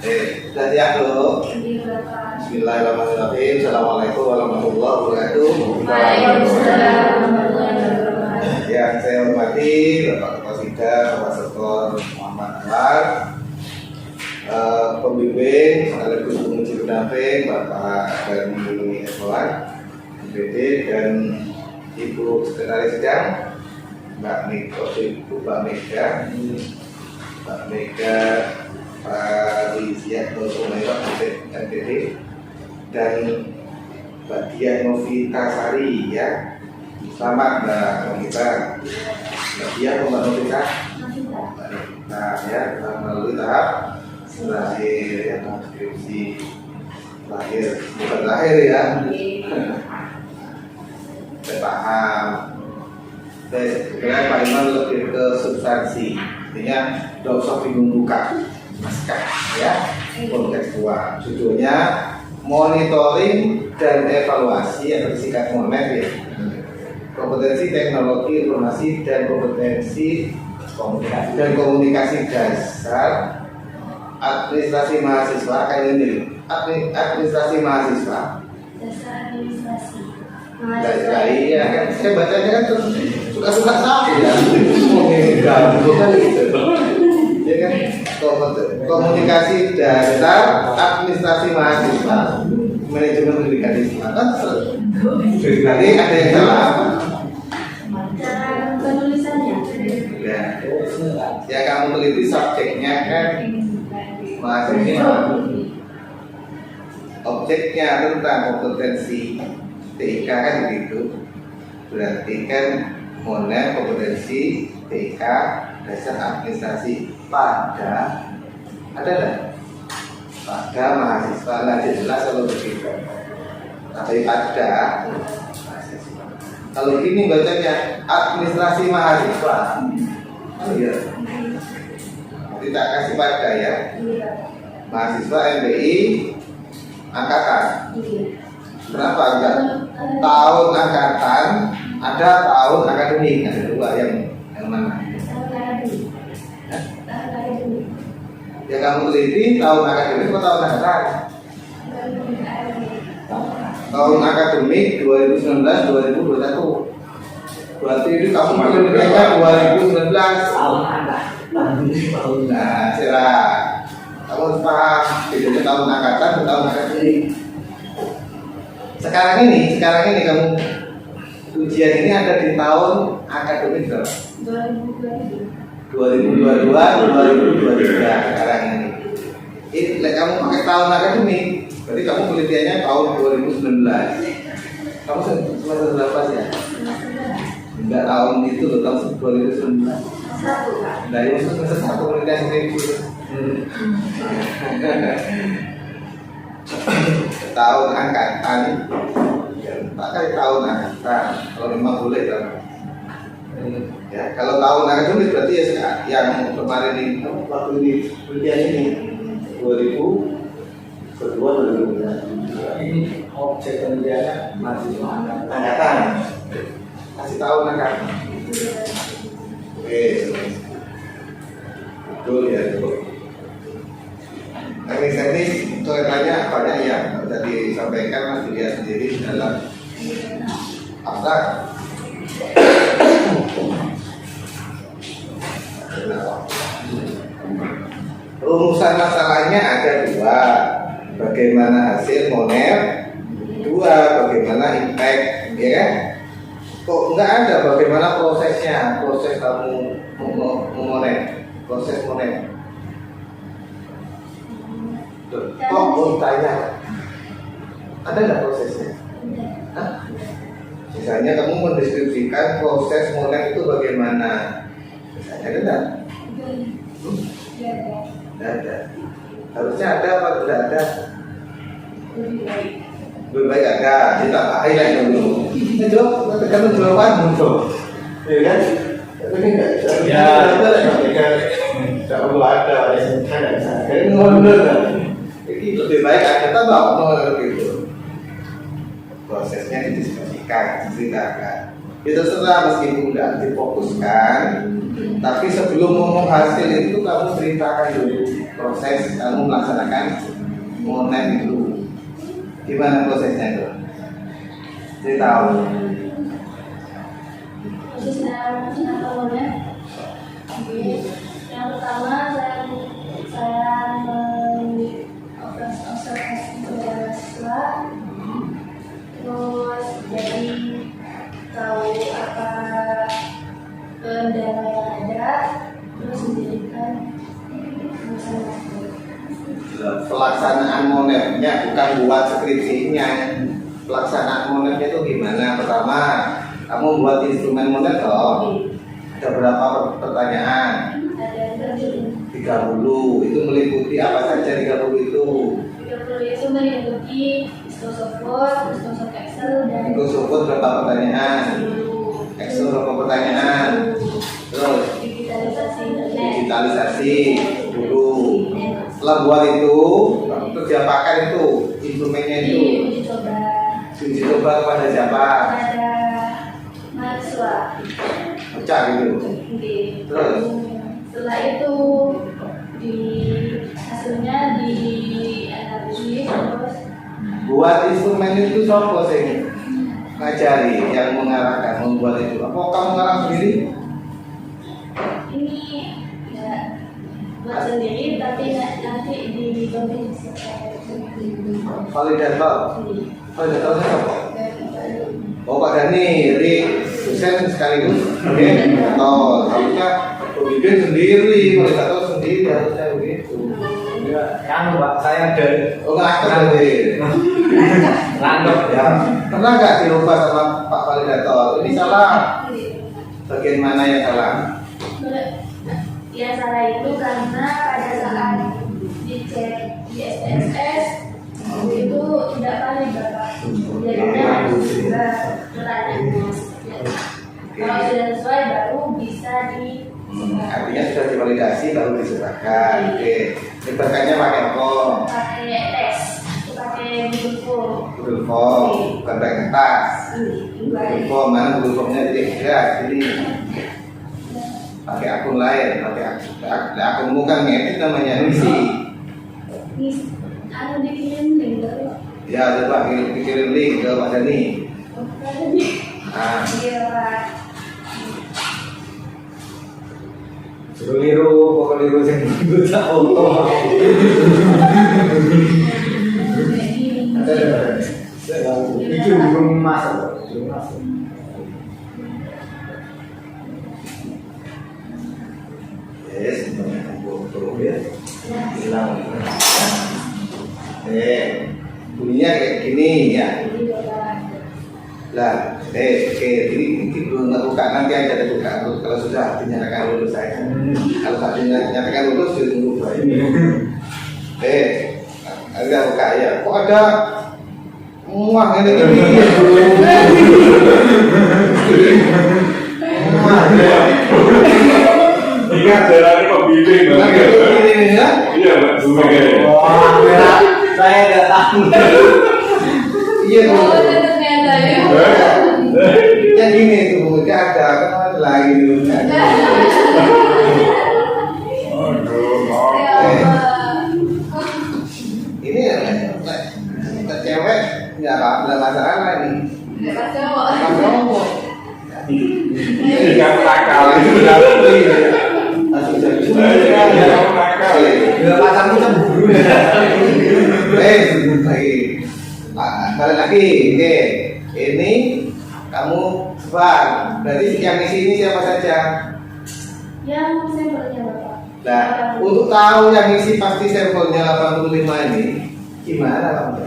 Sudah siap dulu. Bismillahirrahmanirrahim. Assalamualaikum warahmatullahi wabarakatuh. Waalaikumsalam warahmatullahi wabarakatuh. Yang saya hormati Bapak Ketua Sidang, Bapak Sektor Muhammad Anwar, pembimbing sekaligus penguji pendamping Bapak dari Esolan, BD dan Ibu Sekretaris Sidang, Mbak Mega, Pak Rizia Nursumairah MPD dan Mbak Dian Novitasari ya. Selamat Mbak Novita. Mbak Dian Mbak Novita. Nah ya, melalui tahap lahir ya, transkripsi lahir, bukan lahir ya. Saya paham. Sebenarnya Pak Iman lebih ke substansi, artinya tidak usah bingung buka naskah ya, kontekstual. Judulnya monitoring dan evaluasi atau disingkat MONET ya. Kompetensi teknologi informasi dan kompetensi komunikasi dasar administrasi mahasiswa. Kayak ini administrasi mahasiswa. Dasar administrasi. Iya kan, saya bacanya kan terus suka-suka sapi ya. Kan gitu. Ya kan, komunikasi dasar administrasi mahasiswa, manajemen pendidikan Islam kan terus. Tadi ada yang salah apa? Cara penulisannya. Ya kamu teliti subjeknya kan mahasiswa. Objeknya tentang kompetensi TIK kan begitu. Berarti kan MONET kompetensi TIK dasar administrasi pada mahasiswa. Nah jelas kalau begitu. Tapi pada mahasiswa. Kalau gini bacanya administrasi mahasiswa. Oh iya. Kita kasih pada ya. Mahasiswa MBI angkatan. Berapa enggak? Tahun angkatan, ada tahun akademik, ada dua yang mana? Ya kamu teliti tahun akademik atau tahun angkatan? Tahun akademik 2019-2021. Berarti itu kamu penelitiannya 2019. Nah, cerah. Kamu paham bedanya tahun angkatan dan tahun akademik. Sekarang ini kamu ujian ini ada di tahun akademik berapa? 2022, 2023 sekarang ini. Ini kamu pakai tahun akademik, berarti kamu penelitiannya tahun 2019. Kamu semester berapa sih ya? Enggak tahun itu loh, tahun 2019. Nah, ini semester 1 penelitian skripsi. Tahun angkatan ya, pakai tahun angkatan kalau memang boleh kan. Ya, kalau tahun akademik berarti ya yang kemarin ini waktu ini penelitian ini 2022 ini objek penelitiannya masih angkatan. Kasih tahun angkatan. Oke. Betul ya, betul. Teknis soalnya banyak yang bisa disampaikan, Mas dilihat sendiri dalam abstrak. Rumusan masalahnya ada dua, bagaimana hasil MONET, dua bagaimana impact, ya kan? Kok enggak ada bagaimana prosesnya, proses kamu MONET, proses MONET. Kok bertanya? Ada nggak prosesnya? Hah? Misalnya kamu mendeskripsikan proses MONET itu bagaimana? Misalnya ada nggak? Tidak ada. Harusnya ada apa tidak ada? Lebih baik ada. Kita highlight dulu. Ini jawab, tergantung jawabanmu tuh. Iya kan? Tapi nggak. Ya. Tidak perlu ada. Kayak ngomong lebih baik ada tambah gitu. Prosesnya didiskusikan, diceritakan. Itu terserah meskipun tidak difokuskan, tapi sebelum ngomong hasil itu kamu ceritakan dulu. proses kamu melaksanakan monet itu. Gimana prosesnya itu? Saya tahu. Prosesnya apa monet? Yang pertama saya observasi kepada siswa, terus jadi tahu apa kendala yang ada, terus menjadikan masalah. Pelaksanaan monetnya bukan buat skripsinya. Pelaksanaan monetnya itu gimana? Pertama, kamu buat instrumen monet toh. Ada berapa pertanyaan? Ada 30. Itu meliputi apa saja 30 itu? 30 itu meliputi Microsoft Word, Microsoft Excel, dan Microsoft berapa pertanyaan? Excel berapa pertanyaan? Terus digitalisasi internet. digitalisasi dulu. Setelah buat itu, kerja pakai itu instrumennya itu Uji coba uji coba kepada siapa? pada mahasiswa. Pecah gitu. Oke. Terus Setelah itu di hasilnya dianalisis terus buat instrumen itu siapa sih? Ngajari yang mengarahkan membuat itu. Apa kamu ngarang sendiri? ini ya buat sendiri tapi nanti dibantu Validator. Validatornya siapa? Oh Pak Dani, jadi dosen sekaligus validator. Harusnya pembimbing sendiri, validator sendiri harusnya begitu. Kan Pak, saya ada Oh nggak berarti. random Ya, pernah nggak dirubah sama Pak Validator? Ini salah. Bagian mana yang salah? yang salah itu karena pada saat dicek di SPSS itu tidak valid Bapak. Jadinya harus juga pertanyaannya. Kalau sudah sesuai baru bisa di Artinya sudah divalidasi baru diserahkan. Oke. Diserahkannya pakai apa? pakai tes, pakai Google Form. Google Form, bukan pakai kertas. Google Form, mana Google Formnya tidak ini. Pakai akun lain, akunmu kan ngedit namanya ngisi. Anu dikirim link baru. Ya coba kirim link ke Pak Dani. Ah, Iya Pak. liru, pokok liru sing bisa foto. ada. Iki belum masuk, belum masuk. Yes, foto ya. Hilang. Bunyinya kayak gini ya. Lah, oke, jadi belum terbuka, nanti aja terbuka kalau sudah dinyatakan lulus saya. Kalau tak dinyatakan lulus, ditunggu ini. Agak buka ya. Kok ada muah ini gini? Muah. Ingat jalannya pembimbing banget. Ini ya? Iya, Mbak. Pembimbing. Wah, merah. Saya nggak tahu. Iya tuh. Ternyata ya. Yang gini tuh, nggak ada kan lagi dulu. Ini cewek nggak ada masalah ini. Pas cowok. Cowok. Ini kan nakal. Langsung jadi. Nakal. Bila pacarmu cemburu ya. Lagi. Balik lagi. Oke. Ini kamu sebar. Berarti yang isi ini siapa saja? Yang sampelnya Bapak. Nah, untuk tahu yang isi pasti sampelnya 85 ini gimana kamu?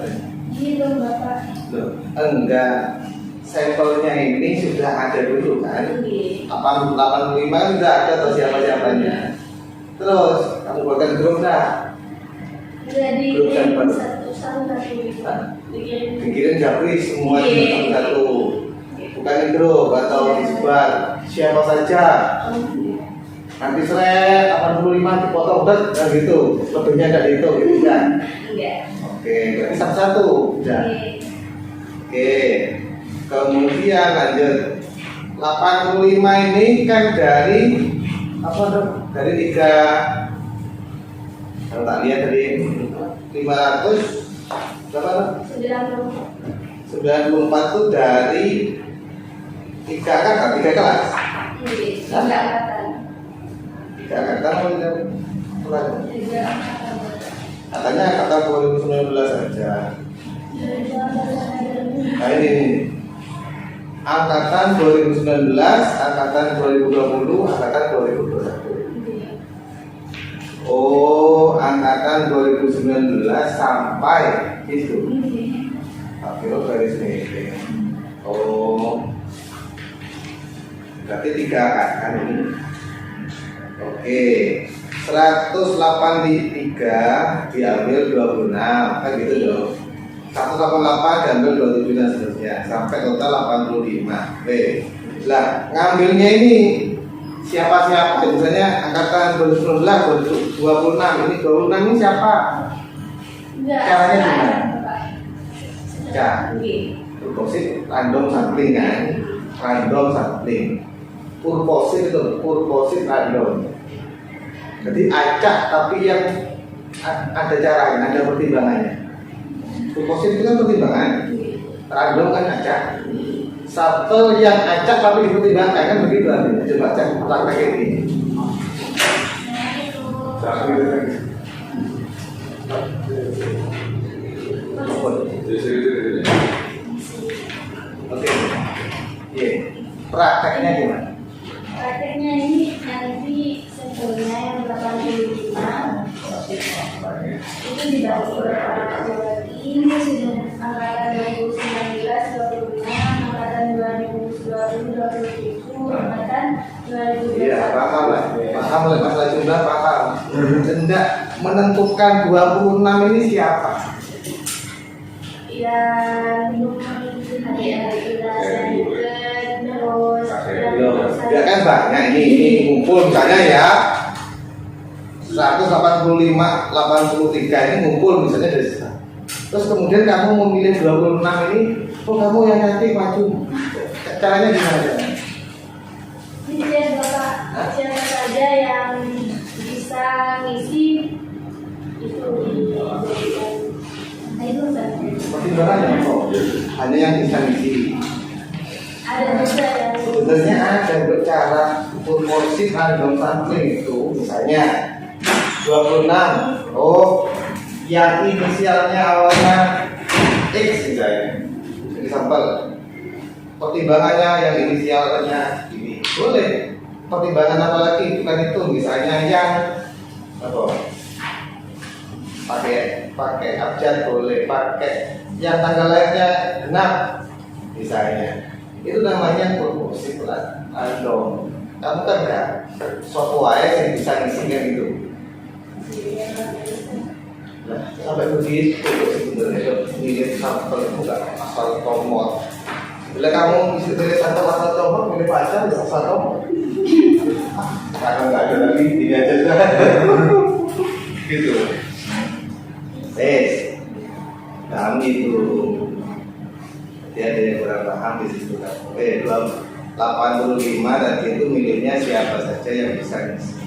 Gitu Bapak. Loh, enggak. Sampelnya ini sudah ada dulu kan? 85 sudah ada atau siapa-siapanya. Terus kamu buatkan grup dah. Jadi Grup sampel. satu dikirim. Pikirin japri semua satu-satu. Bukan di grup atau disebar. Siapa saja. Nanti seret 85 dipotong dan gitu. Lebihnya dari itu gitu kan? Enggak. Oke, berarti satu-satu. Udah. Oke. Kemudian lanjut 85 ini kan dari apa tuh? Dari 3 Kalau tak lihat tadi 500 berapa? 94 itu dari 3 angkatan, 3 kelas. Iya, 3 angkatan. 3 angkatan atau 3 kelas? 3 angkatan. Katanya angkatan 2019 saja. Nah ini angkatan 2019, angkatan 2020, angkatan 2021. Oh, angkatan 2019 sampai itu. Tapi garis miring. Oh, berarti 3 angkatan ini. Oke, 183 diambil 26, kan gitu dong. 188 diambil 27 dan seterusnya sampai total 85. Oke, lah ngambilnya ini siapa-siapa? Misalnya angkatan 2019, 26 ini 26 ini siapa? Caranya gimana? Ya, purposit random sampling kan, random sampling. Purposit itu purposit random. Jadi acak tapi yang ada caranya, ada pertimbangannya. Purposit itu kan pertimbangan, random kan acak. Satu yang acak tapi dipertimbangkan kan begitu artinya. Coba cek praktek ini. Oke, iya. Prakteknya gimana? Prakteknya ini nanti sebelumnya yang 85 itu dibagi berapa lagi. Ini sudah angkatan 2019 26, angkatan 2020 27, angkatan 2021. Iya, paham lah masalah jumlah paham. Hendak menentukan 26 ini siapa? Yang adik-adik kita selanjutnya terus Ya kan banyak ini ngumpul misalnya ya 185, 83 ini ngumpul misalnya dari sana. Terus kemudian kamu memilih 26 ini, oh kamu yang nanti maju. Caranya gimana? ini bapak siapa saja yang bisa ngisi itu dijadikan. Nah itu saja. Pertimbangannya kok hanya yang bisa ngisi. Ada juga yang Sebenarnya ada cara purposit random sampling itu misalnya 26. Oh, yang inisialnya awalnya X misalnya. Jadi sampel. Pertimbangannya yang inisialnya ini boleh. Pertimbangan apa lagi? Bukan itu. Misalnya yang apa? Pakai abjad boleh. Pakai yang tanggal lahirnya genap misalnya. Itu namanya purposit random. Kamu kan enggak suatu ayat yang bisa ngisikan itu. Nah, sampai begitu sebenarnya milih sampel itu enggak asal tomot. Bila kamu bisa pilih sampel asal tomot, pilih pacar enggak asal tomot. Karena enggak ada lagi ini aja gitu. Kamu itu dia ada yang kurang paham di situ kan. 85 tadi itu milihnya siapa saja yang bisa ngisi.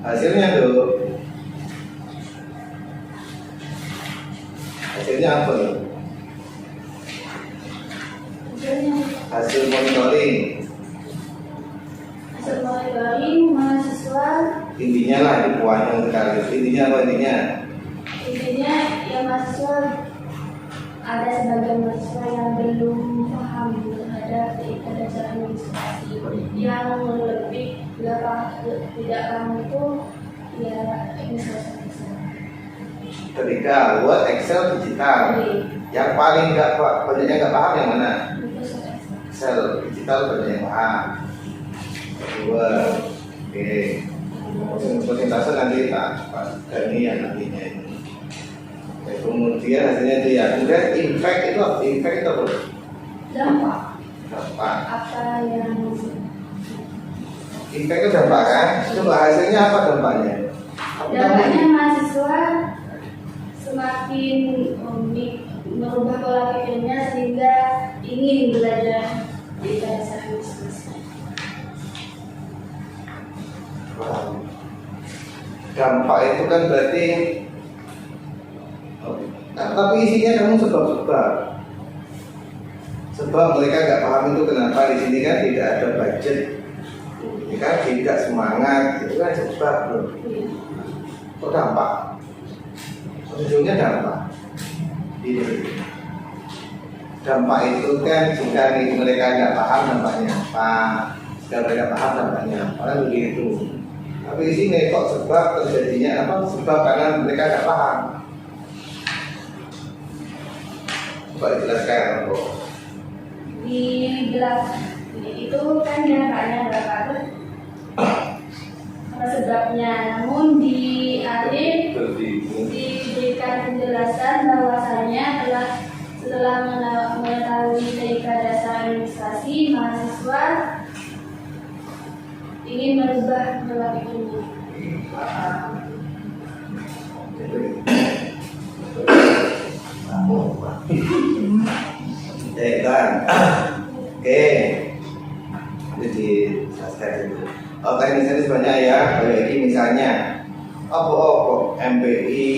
Hasilnya tuh hasilnya apa tuh? Hasil monitoring mahasiswa intinya lah di puannya sekali. Intinya apa intinya? intinya ya mahasiswa ada sebagian mahasiswa yang belum paham terhadap cara administrasi yang lebih tidak paham itu ya administrasi. Ketika buat Excel digital, yang paling banyaknya nggak paham yang mana? Excel digital banyak yang paham. Kedua, oke. Persentase nanti Pak ini yang nantinya ini. Kemudian hasilnya itu ya. Kemudian impact itu apa? Impact itu apa? Dampak. Dampak. Apa yang Impact itu dampak kan? Coba hasilnya apa dampaknya? dampaknya mahasiswa semakin merubah pola pikirnya sehingga ingin belajar di dasar bisnis. Dampak itu kan berarti, tapi isinya kamu sebab-sebab. Sebab mereka nggak paham itu kenapa di sini kan tidak ada budget, ini kan tidak semangat, itu kan sebab loh. Kok dampak? Ujungnya dampak. Ini dampak itu kan jika mereka nggak paham dampaknya apa, jika mereka paham dampaknya apa, kan begitu. Tapi di sini kok sebab terjadinya apa? Sebab karena mereka nggak paham. Coba dijelaskan, Bro. Di belakang itu kan dampaknya berapa tuh? Apa sebabnya? Namun di akhir diberikan penjelasan bahwasanya setelah mengetahui TIK dasar administrasi, mahasiswa ingin merubah pola pikirnya. Kan? Oke, jadi selesai dulu. Teknisnya sebenarnya ya, kalau ini misalnya apa MPI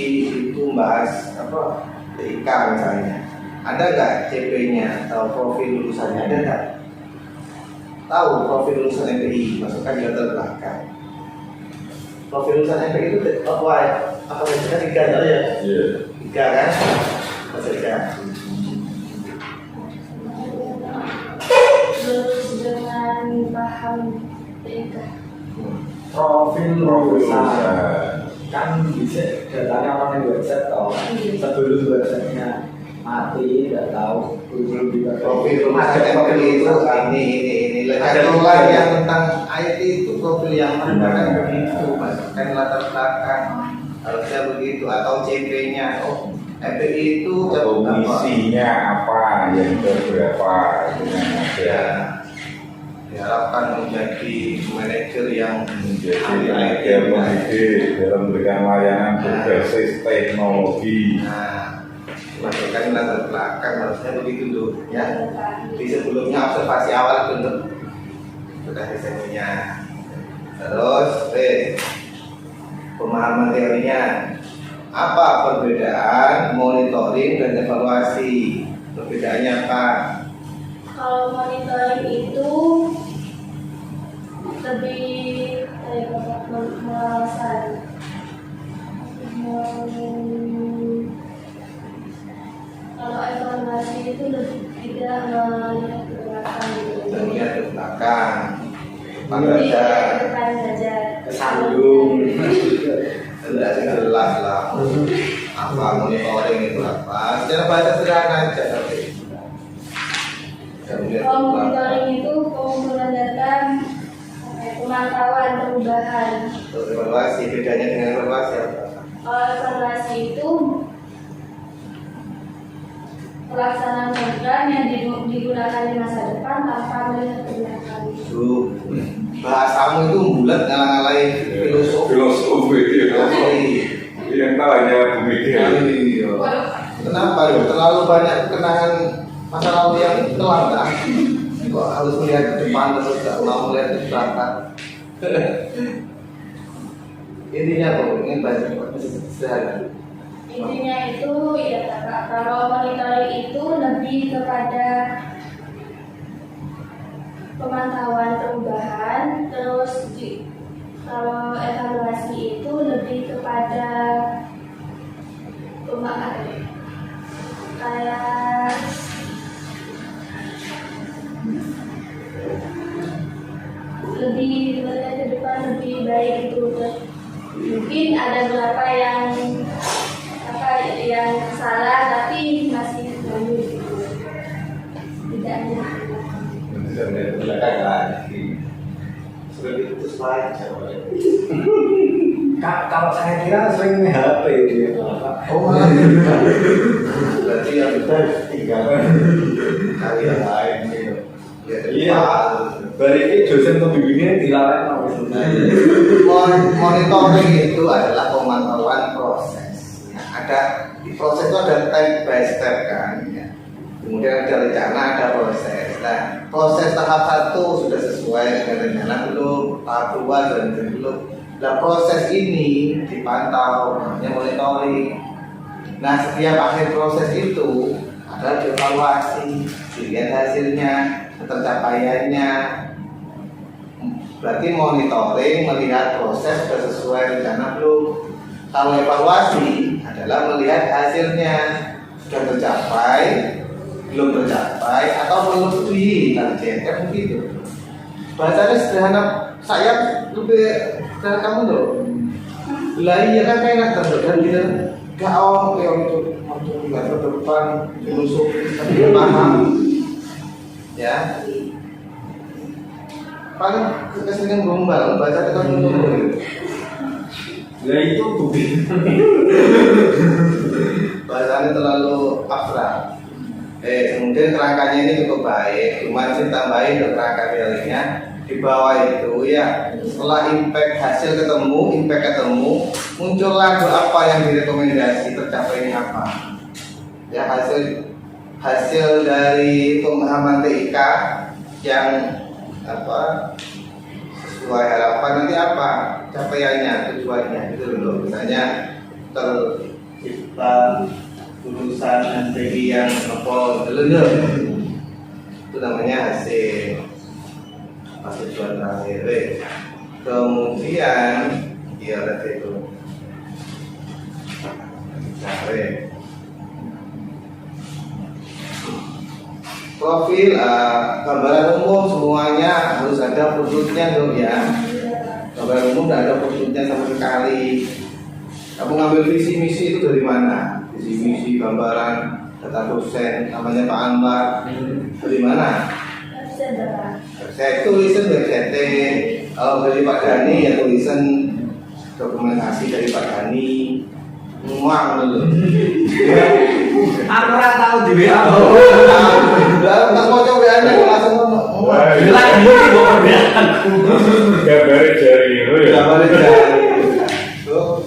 itu bahas apa TIK misalnya, ada nggak CP-nya atau profil lulusannya, ada nggak? Tahu profil lulusan MPI, masukkan di latar belakang. Profil lulusan MPI itu apa saja 3 ya? Iya. 3 kan? Apa saja? Dengan paham TIK. Profil lulusan kan bisa datanya orang di website atau sebelum websitenya mati tidak tahu belum juga Profil lulusan MPI itu ini kelola yang tentang IT itu profil yang mana kan begitu, masukkan latar belakang harusnya begitu, atau CP-nya. Oh, MPI itu Komisinya apa, yang berapa, dengan ya, diharapkan menjadi manajer yang menjadi manajer mendidik dalam memberikan layanan berbasis teknologi. Nah, masukkan latar belakang harusnya begitu tuh ya. Di sebelumnya observasi awal dulu sudah SMU-nya. Terus pemahaman teorinya. Apa perbedaan monitoring dan evaluasi? Perbedaannya apa? Kalau monitoring itu lebih mengawasan. Kalau evaluasi itu lebih tidak melihat ke belakang gitu. Melihat ke belakang. Pada Jadi ada ke depan saja. kesandung tidak jelas lah. Apa monitoring itu apa? Secara bahasa sederhana aja tapi. Kalau monitoring itu pengumpulan data, pemantauan perubahan. Evaluasi, bedanya dengan evaluasi apa? Kalau evaluasi itu pelaksanaan program yang digunakan di masa depan tanpa melihat ke belakang. Bahasamu itu bulat ngalang-ngalain filosofi. Yang tahu hanya pemikir. Iya. Kenapa? Terlalu banyak kenangan masa lalu yang kelam kan? Kok harus melihat ke depan terus gak mau melihat ke belakang? Intinya kok ingin banyak sederhana. Intinya itu ya Kak, kalau monitoring itu lebih kepada pemantauan perubahan, terus kalau evaluasi itu lebih kepada kayak lebih melihat ke depan lebih baik itu. Mungkin ada beberapa yang salah tapi masih bagus gitu. Tidak ada. Belakang lagi. Sudah diputus lagi. kalau saya kira sering HP gitu. Oh malah berarti yang betul tinggal kali yang lain gitu. Iya. Berarti dosen pembimbingnya dilarang Monitoring itu adalah pemantauan proses. Nah, ada di proses itu ada step by step kan. Ya. Kemudian ada rencana, ada proses. Nah, proses tahap 1 sudah sesuai dengan rencana belum? Tahap 2 sudah belum? Nah, proses ini dipantau, namanya monitoring. Nah, setiap akhir proses itu adalah dievaluasi, dilihat hasilnya, pencapaiannya. Berarti monitoring melihat proses sudah sesuai rencana belum. Kalau evaluasi adalah melihat hasilnya sudah tercapai, belum tercapai, atau melebihi target, begitu. Bahasanya sederhana, saya lebih sederhana kamu loh. Lah iya kan enak dan kita gak awam itu nggak ke depan musuh tapi paham ya. Paling keseringan gombal baca ketemu dulu. Ya itu bukti. Bahasanya terlalu abstrak. Kemudian kerangkanya ini cukup baik, cuma sih tambahin ke kerangka realnya di bawah itu ya. Setelah hasil ketemu, muncullah apa yang direkomendasi tercapai ini apa? Ya hasil dari pemahaman TIK yang apa sesuai harapan nanti apa capaiannya, tujuannya itu loh. Misalnya tercipta lulusan SPI yang itu namanya hasil tujuan terakhir. Kemudian ya berarti itu profil gambaran umum semuanya harus ada fotonya dong ya. Gambaran umum tidak ada fotonya sama sekali. Kamu ngambil visi misi itu dari mana? Visi misi gambaran data dosen namanya Pak Anwar dari mana? Saya tulisan website. Kalau dari Pak Dhani ya tulisan dokumentasi dari Pak Dhani. Muang dulu. Aku ora tahu di WA. Lah tak mau coba anda langsung ngomong. Lah iki kok WA aku. Gambare jari itu ya. Gambar jari. Tuh.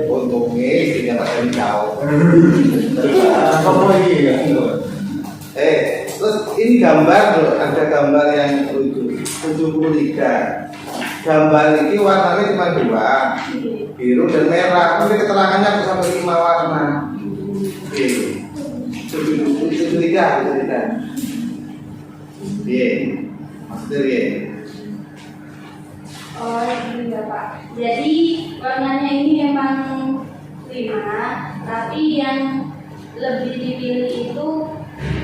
Untungnya istrinya Pak Dhani jauh. Apa lagi ya? Terus ini gambar loh, ada gambar yang lucu 73. Gambar ini warnanya cuma 2, biru dan merah. Tapi keterangannya aku sampai 5 warna. Biru. 73. Iya. Maksudnya iya. Oh iya Pak. Jadi warnanya ini memang 5, tapi yang lebih dipilih itu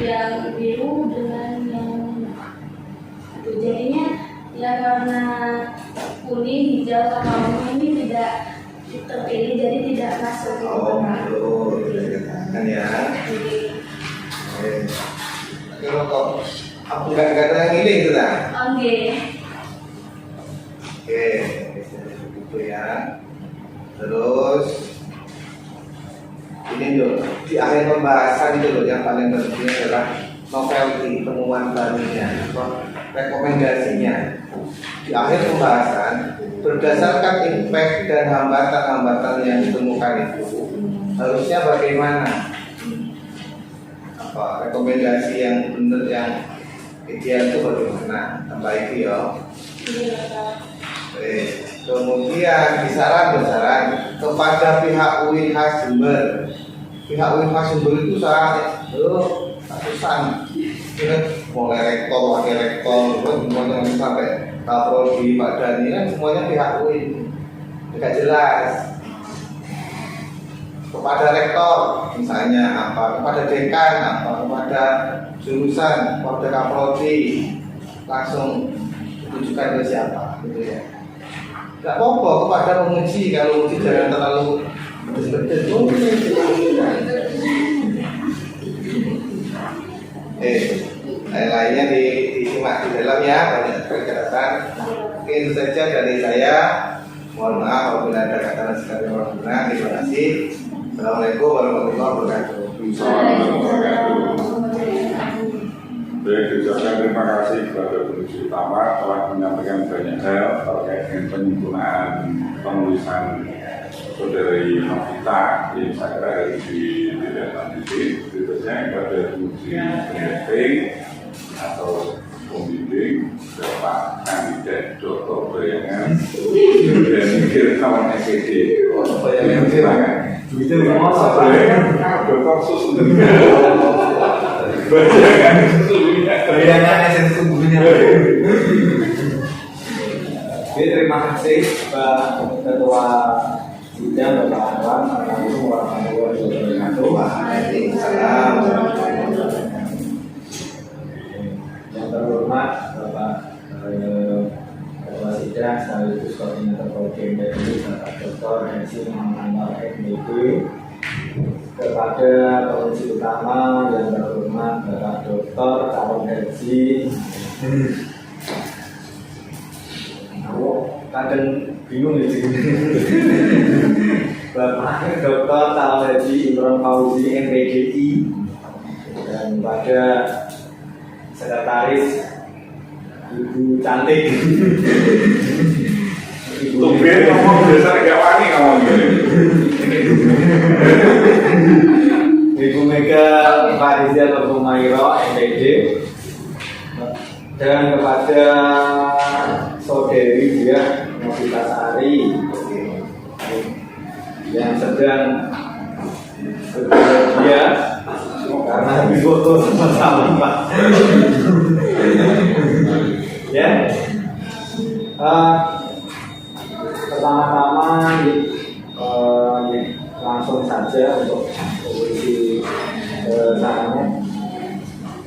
yang biru dengan yang jadinya yang warna kuning, hijau, sama ungu ini tidak terpilih, jadi tidak masuk ke kan ya. Kalau kok aku nggak ada yang ini gitu lah. Oke. Oke, itu ya. Terus ini loh, di akhir pembahasan itu loh yang paling penting adalah novelty, temuan barunya, rekomendasinya. Di akhir pembahasan, berdasarkan impact dan hambatan-hambatan yang ditemukan itu, harusnya bagaimana? Apa rekomendasi yang benar, yang ideal itu bagaimana? Tambah itu ya. Kemudian disaran kepada pihak UIN Jember. Pihak UIN Jember itu sangat ratusan, mulai rektor, wakil rektor, semuanya sampai Kapolri, Pak Dhani kan semuanya pihak UIN. Tidak jelas. Kepada rektor, misalnya apa? Kepada dekan apa? Kepada jurusan, kepada Kapolri, langsung ditujukan ke siapa, gitu ya. Tidak apa-apa kepada penguji, kalau uji jangan terlalu betul. Lain-lainnya disimak di dalam ya, banyak perkataan. Oke, itu saja dari saya. Mohon maaf apabila ada kata-kata sekali orang benar. Terima kasih. Assalamualaikum warahmatullahi wabarakatuh. Baik, ucapkan terima kasih kepada penulis utama telah menyampaikan banyak hal terkait dengan penyempurnaan penulisan saudari Novita yang saya kira harus ditindaklanjuti. Berikutnya kepada fungsi pendamping atau pembimbing Bapak Kandidat Dr. Bayangan Dan mikir kawan SPD. Apa yang mikir? Duitnya ngomong Dokter sesungguhnya. Bayangan sesungguhnya. Bayangan yang sesungguhnya. Oke, terima kasih Pak Ketua Sidang Bapak Anwar. Assalamualaikum warahmatullahi wabarakatuh. Waalaikumsalam. Yang terhormat Bapak Ketua Sidang sekaligus Koordinator Program BPI Bapak Dr. Hensi Muhammad MDP, kepada Komisi Utama yang terhormat Bapak Dr. Calon Haji. Aku kadang bingung di sini. Bapak Dr. Calon Haji Imron Fauzi MPDI, dan pada sekretaris Ibu cantik. Tumben ngomong dasar gak wani ngomong gini. Ibu Mega Farizia Humairo MPD, dan kepada saudari dia Novita Sari yang sedang berbahagia karena habis foto sama-sama Pak. Ya, pertama-tama langsung saja untuk posisi sarannya.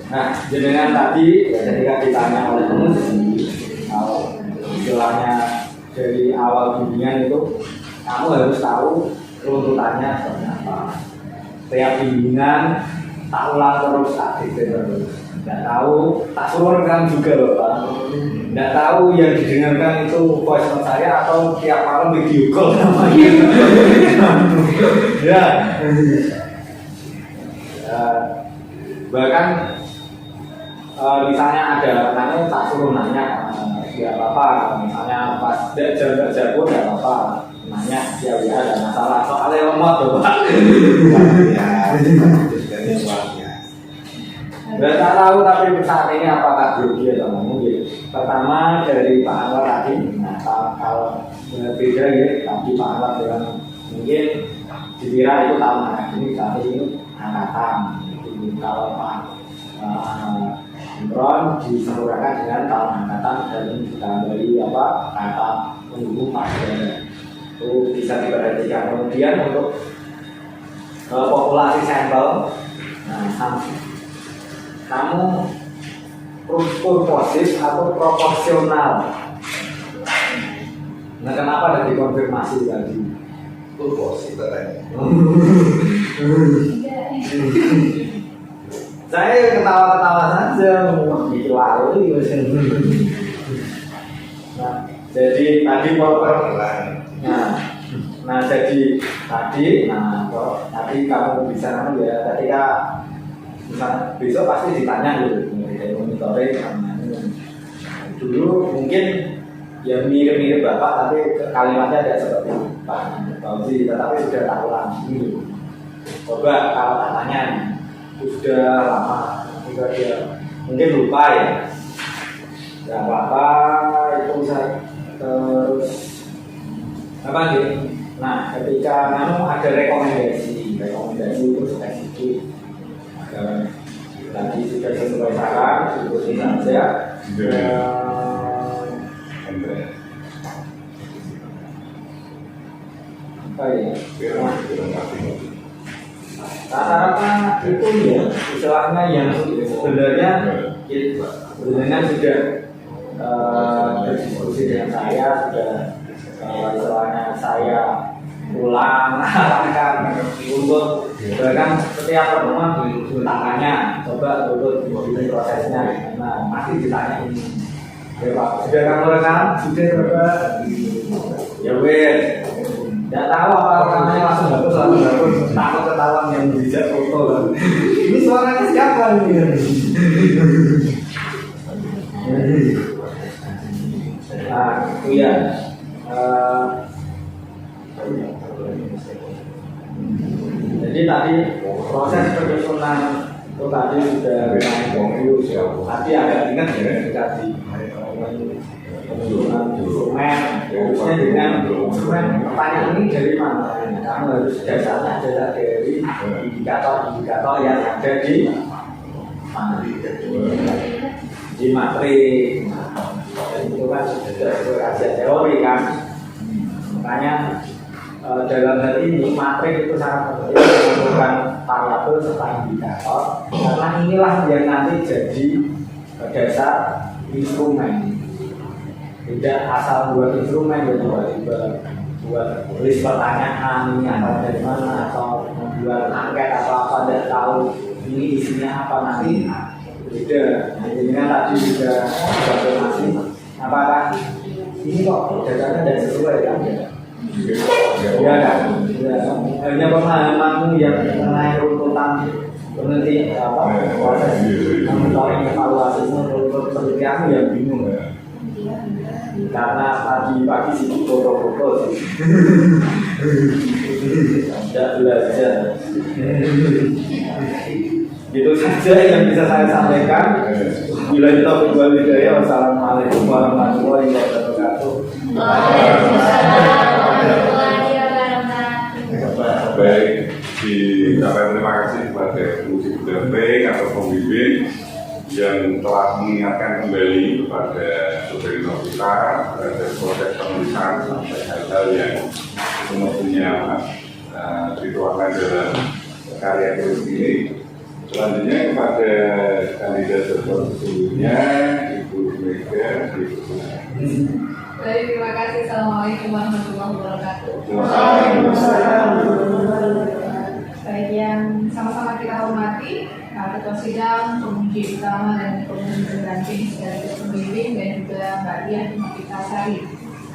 Nah, jenengan tadi ketika ditanya oleh penguji, kalau istilahnya dari awal bimbingan itu kamu harus tahu runtutannya seperti apa. Setiap bimbingan tak ulang terus, tak diktir terus. Tidak tahu, tak suruh rekam juga loh Pak. Tidak tahu yang didengarkan itu voice note saya atau tiap malam video call namanya. Ya. Bahkan misalnya ada nanya tak suruh nanya, ya apa-apa. Misalnya pas jam kerja pun ya apa-apa. Nanya ya ada masalah soalnya lemot loh Pak. Ya, dari suaranya. Tidak tahu tapi saat ini apakah grogi atau mungkin. Pertama dari Pak Anwar tadi, nah kalau berbeda ya, tapi Pak Anwar bilang mungkin dikira itu tahun ini, tapi ini angkatan. Jadi kalau Pak Imron disempurnakan dengan tahun angkatan dan ditambahi apa kata penghubung Pak itu bisa diperhatikan. Kemudian untuk populasi sampel, nah kamu purposif atau proporsional. Nah, kenapa ada dikonfirmasi tadi? Purposif katanya. Saya ketawa-ketawa saja, gitu lalu. Nah, jadi tadi nah jadi tadi, nanti kamu bisa ya ketika misalnya besok pasti ditanya gitu dari monitoring dulu mungkin ya mirip-mirip Bapak tapi kalimatnya tidak seperti Pak Fauzi, tetapi sudah tak ulang gitu. Coba kalau tanya sudah lama juga dia mungkin lupa ya, tidak apa-apa itu saya terus apa gitu. Nah ketika kamu ada rekomendasi itu spesifik. Tadi sudah sesuai saran, ikuti saja. Apa ya? Rata-rata itu ya, istilahnya yang sebenarnya sudah berdiskusi dengan saya, sudah istilahnya saya ulang akan untuk bahkan setiap pertemuan ditanya coba untuk ini prosesnya, nah pasti ditanya ini ya Pak sudah kamu rekam sudah Bapak ya wes tidak tahu apa rekamannya langsung hapus takut ketahuan yang bijak foto ini suaranya siapa ini nah itu ya jadi tadi proses penyusunan itu tadi sudah naik fokus, tadi agak ingat ya tadi konsumen, harusnya dengan konsumen pertanyaan ini dari mana? Kamu harus dasarnya adalah dari indikator yang ada di materi. Itu kan sudah kajian teori kan. Makanya dalam hal ini materi itu sangat penting menentukan variabel serta indikator, karena inilah yang nanti jadi dasar instrumen. Tidak asal buat instrumen ya buat tulis pertanyaan ini atau dari mana atau membuat angket atau apa, tidak tahu ini isinya apa nanti beda. Jadinya tadi juga konfirmasi apakah ini kok datanya tidak sesuai kan? Ya kan? Hanya pemahamanmu yang mengenai runtutan peneliti proses monitoring evaluasimu menurut penelitianmu yang bingung ya. Karena pagi sibuk foto-foto sih. Tidak belajar. Itu saja yang bisa saya sampaikan. Bila kita berbuat hidayah, wassalamualaikum warahmatullahi wabarakatuh. Baik, terima kasih kepada Fungsi Pendamping atau pembimbing yang telah mengingatkan kembali kepada Saudari Novita terhadap proses penulisan sampai hal-hal yang semestinya dituangkan dalam karya tulis ini. Selanjutnya kepada kandidat sesungguhnya Ibu Mega. Baik, terima kasih. Assalamualaikum warahmatullahi wabarakatuh. Baik, yang sama-sama kita hormati Ketua Sidang, penguji utama dan penguji pendamping sekaligus pembimbing, dan juga Mbak Dian Novita Sari.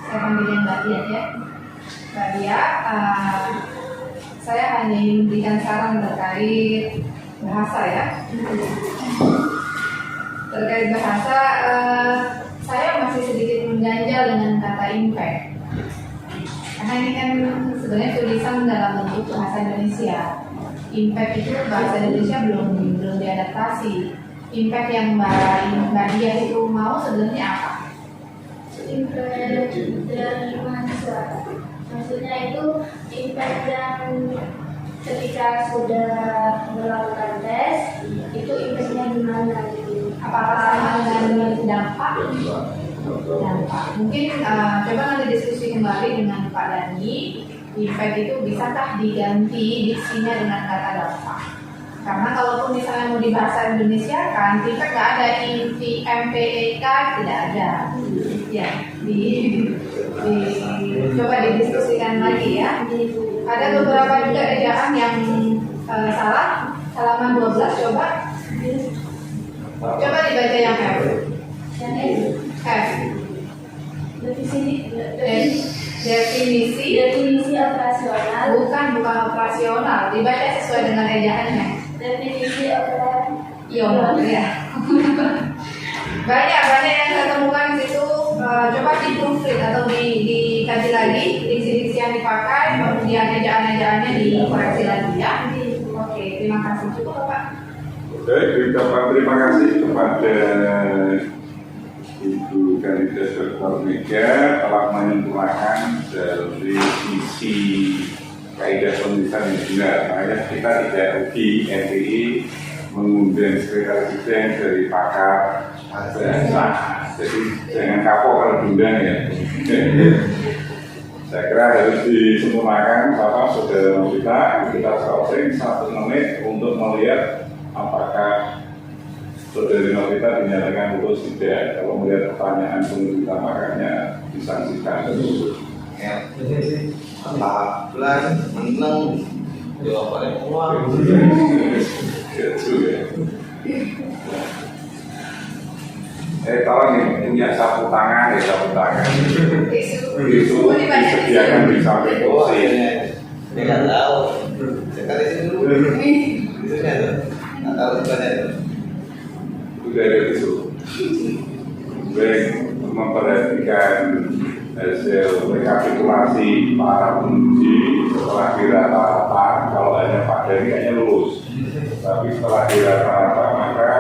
Saya panggilnya Mbak Dian ya. Mbak Dian, saya hanya ingin memberikan saran terkait bahasa ya. Terkait bahasa, saya masih sedikit mengganjal dengan kata impact. Karena ini kan sebenarnya tulisan dalam bentuk bahasa Indonesia. Impact itu bahasa Indonesia belum diadaptasi. Impact yang Mbak Dia itu mau sebenarnya apa? Impact dari masa, maksudnya itu impact yang ketika sudah melakukan tes itu impactnya gimana gitu? Apakah sama dengan dampak? Mungkin coba nanti diskusi kembali dengan Pak Dani. Impact itu bisakah diganti diksinya dengan kata dampak? Karena kalaupun misalnya mau di bahasa Indonesia kan, impact nggak ada IMPEK, tidak ada. Ya, coba didiskusikan lagi ya. Ada beberapa juga ejaan yang salah. Halaman 12 coba dibaca yang F. Yang F. Definisi operasional. bukan operasional. Dibaca sesuai dengan ejaannya. Definisi operasional. Ya. banyak yang saya temukan di situ. Coba di-proofread atau dikaji lagi diksi-diksi yang dipakai, kemudian ejaan-ejaannya dikoreksi lagi ya. Oke, terima kasih. Cukup Pak. Baik, terima kasih kepada Ibu Kandidat Dr. Mega telah menyempurnakan dari isi kaidah penulisan yang benar. Makanya kita tidak rugi MPI mengundang sekretaris jenderal dari pakar bahasa. Jadi jangan kapok kalau diundang ya. Saya kira harus disempurnakan Bapak Saudara Novita. Kita scouting 1 menit untuk melihat apakah Saudari Novita dinyatakan lulus tidak. Kalau melihat pertanyaan penelitian makanya disangsikan dulu. Ya, pelan menang jawabannya keluar. Gitu ya. Tolong nih punya sapu tangan ya, sapu tangan. Itu disediakan di samping kursi. Ini nggak tahu. Sekali sini dulu. Itu nggak tahu sebenarnya. Sudah ada itu. Baik, memperhatikan hasil rekapitulasi para penguji setelah dirata-rata. Kalau hanya Pak Dhani kayaknya lulus, tapi setelah dirata-rata maka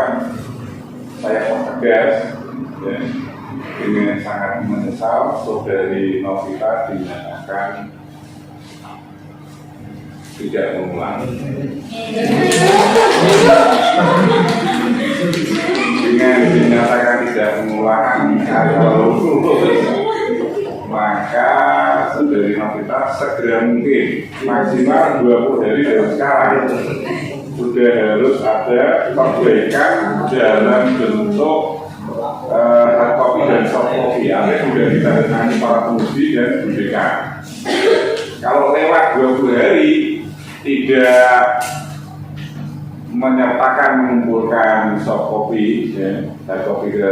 saya mau tegas ya, dengan sangat menyesal saudari Novita dinyatakan tidak mengulang. Dengan dinyatakan tidak mengulang atau maka saudari Novita segera mungkin maksimal 20 hari dari sekarang sudah harus ada perbaikan dalam bentuk hard copy dan soft copy yang sudah ditandatangani para penguji dan BPK. Kalau lewat 20 hari tidak menyertakan mengumpulkan soft copy ya, hard copy ke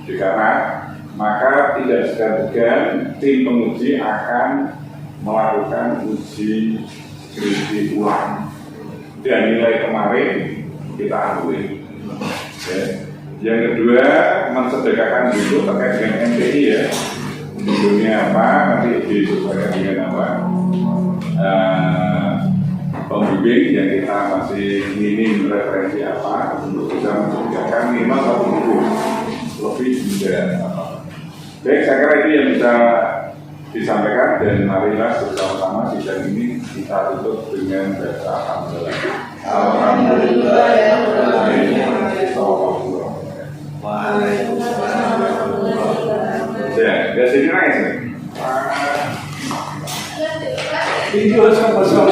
Dekana, maka tidak segan-segan tim penguji akan melakukan uji skripsi ulang dan nilai kemarin kita akui ya. Yang kedua, mensedekahkan buku terkait dengan MPI ya. Bukunya apa, nanti disesuaikan dengan apa pembimbing yang kita masih minim referensi apa untuk bisa mensedekahkan minimal 1 buku lebih juga apa. Baik, saya kira itu yang bisa disampaikan dan marilah bersama-sama sidang ini kita tutup dengan baca alhamdulillah. Alhamdulillah. Ya, biasa nangis. Video sama-sama.